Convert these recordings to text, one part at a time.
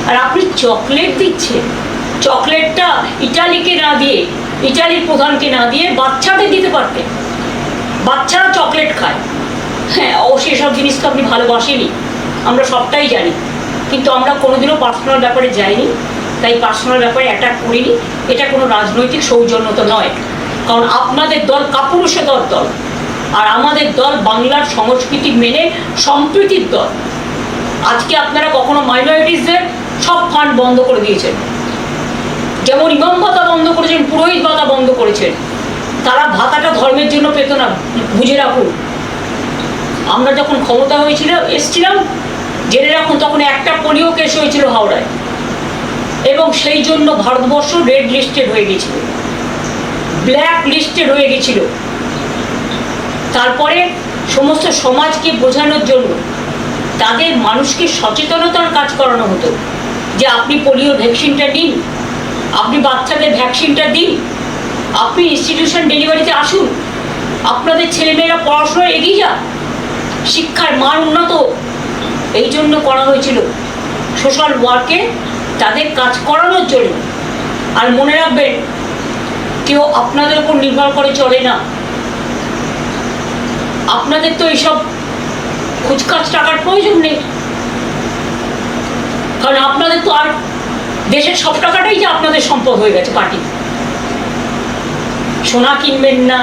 আর আপনি চকলেট দিচ্ছেন, চকলেটটা ইটালিকে না দিয়ে, ইটালির প্রধানকে না দিয়ে বাচ্চাদের দিতে পারতেন। বাচ্চারা চকলেট খায়, হ্যাঁ অবশ্যই এসব জিনিস তো আপনি ভালোবাসেনি, আমরা সবটাই জানি, কিন্তু আমরা কোনোদিনও পার্সোনাল ব্যাপারে যাইনি, তাই পার্সোনাল ব্যাপারে অ্যাটাক করিনি। এটা কোনো রাজনৈতিক সৌজন্যতা নয়, কারণ আপনাদের দল কাপুরুষতার দল, আর আমাদের দল বাংলার সংস্কৃতি মেনে সম্প্রীতির দল। আজকে আপনারা কখনো মাইনরিটিসদের সব ফান্ড বন্ধ করে দিয়েছেন, যেমন ইমাম ভাতা বন্ধ করেছেন, পুরোহিত ভাতা বন্ধ করেছেন। তারা ভাতাটা ধর্মের জন্য পেত না, বুঝে রাখুন। আমরা যখন ক্ষমতা এসছিলাম জেনে রাখুন, তখন একটা পোলিও কেস হয়েছিল হাওড়ায়, এবং সেই জন্য ভারতবর্ষ রেড লিস্টেড হয়ে গেছিল, ব্ল্যাক লিস্টেড হয়ে গেছিল। তারপরে সমস্ত সমাজকে বোঝানোর জন্য তাদের মানুষকে সচেতনতার কাজ করানো হতো, যে আপনি পোলিও ভ্যাকসিনটা নিন, আপনি বাচ্চাদের ভ্যাকসিনটা দিন, আপনি ইনস্টিটিউশন ডেলিভারিতে আসুন, আপনাদের ছেলেমেয়েরা পড়াশোনায় এগিয়ে যান, শিক্ষার মান উন্নত। এই জন্য করা হয়েছিল সোশ্যাল ওয়ার্কে, তাদের কাজ করানোর জন্য। আর মনে রাখবেন, কেউ আপনাদের উপর নির্ভর করে চলে না। আপনাদের তো এইসব খুচখাচ টাকার প্রয়োজন নেই, কারণ আপনাদের তো আর দেশের সব টাকাটাই যে আপনাদের সম্পদ হয়ে গেছে পার্টি। সোনা কিনবেন না,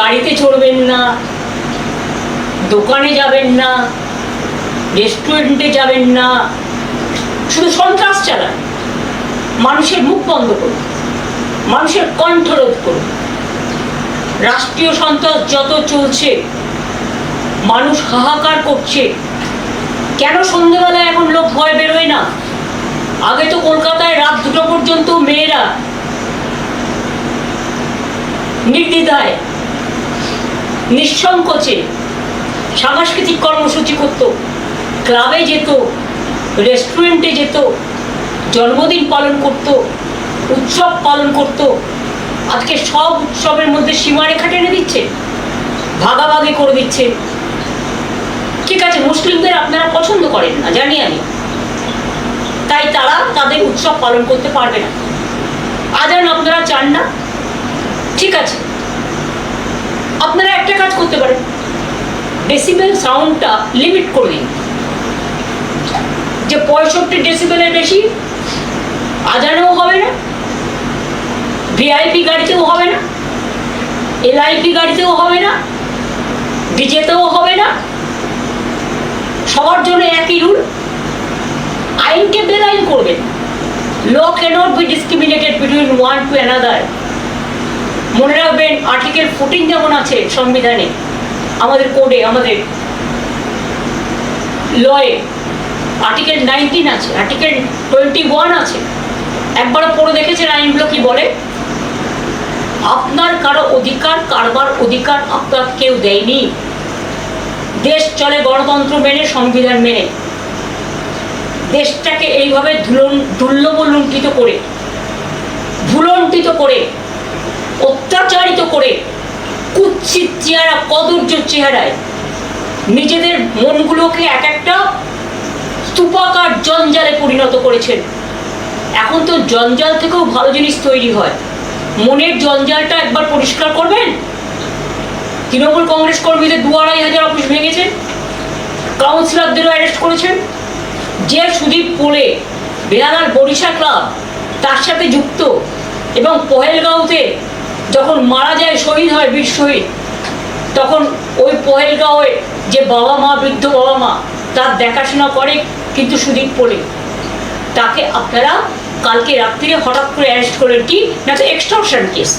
গাড়িতে চড়বেন না, দোকানে যাবেন না, রেস্টুরেন্টে যাবেন না, শুধু সন্ত্রাস চালান। মানুষের মুখ বন্ধ করুন, মানুষের কণ্ঠরোধ করুন। রাষ্ট্রীয় সন্ত্রাস যত চলছে, মানুষ হাহাকার করছে। কেন সন্ধ্যেবেলায় এখন লোক ভয় বেরোয় না? আগে তো কলকাতায় রাত 2টো পর্যন্ত মেয়েরা নির্দ্বিধায় নিঃসংকোচে সাংস্কৃতিক কর্মসূচি করত, ক্লাবে যেত, রেস্টুরেন্টে যেত, জন্মদিন পালন করত, উৎসব পালন করত। আজকে সব উৎসবের মধ্যে সীমারেখা টেনে দিচ্ছে, ভাগাভাগি করে দিচ্ছে। ঠিক আছে, মুসলিমদের আপনারা পছন্দ করেন না জানি আমি, তাই তারা তাদের উৎসব পালন করতে পারবে না। আজান আপনারা চান না, ঠিক আছে, আপনারা একটা কাজ করতে পারেন, ডেসিবেল সাউন্ডটা লিমিট করে দিন, যে 65 ডেসিবেলের বেশি আজানেও হবে না, ভিআইপি গাড়িতেও হবে না, এলআইপি গাড়িতেও হবে না, ডিজেতেও হবে না। সবার জন্য একই রুল। আইনকে বেআইন করবেন। Law cannot be discriminated between one to another. মনে রাখবেন, আর্টিকেল 14 যেমন আছে সংবিধানে, আমাদের কোডে, আমাদের লয়ে আর্টিকেল 19 আছে, আর্টিকেল 21 আছে। একবারও পড়ে দেখেছেন আইনগুলো কি বলে? আপনার কারো অধিকার কারবার অধিকার আপনার কেউ দেয়নি। দেশ চলে গণতন্ত্র মেনে, সংবিধান মেনে। দেশটাকে এইভাবে দুর্লভলুণ্ঠিত করে, ভুলণ্ঠিত করে, অত্যাচারিত করে, কুৎসিত চেহারা, কদর্য চেহারায় নিজেদের মনগুলোকে এক একটা স্তূপাকার জঞ্জালে পরিণত করেছেন। এখন তো জঞ্জাল থেকেও ভালো জিনিস তৈরি হয়। মনের জঞ্জালটা একবার পরিষ্কার করবেন। তৃণমূল কংগ্রেস কর্মীদের 2,500 অফিস ভেঙেছেন, কাউন্সিলরদেরও অ্যারেস্ট করেছেন। যে সুদীপ পোলে বেহালার বরিশা ক্লাব তার সাথে যুক্ত, এবং পহেলগাঁওতে যখন মারা যায়, শহীদ হয়, বীর শহীদ, তখন ওই পহেলগাঁওয়ে যে বাবা মা, বৃদ্ধ বাবা মা, তার দেখাশোনা করে কিন্তু সুদীপ পোলে। তাকে আপনারা কালকে রাত্রিরে হঠাৎ করে অ্যারেস্ট করলেন, কি না? তো এক্সটর্শন কেস।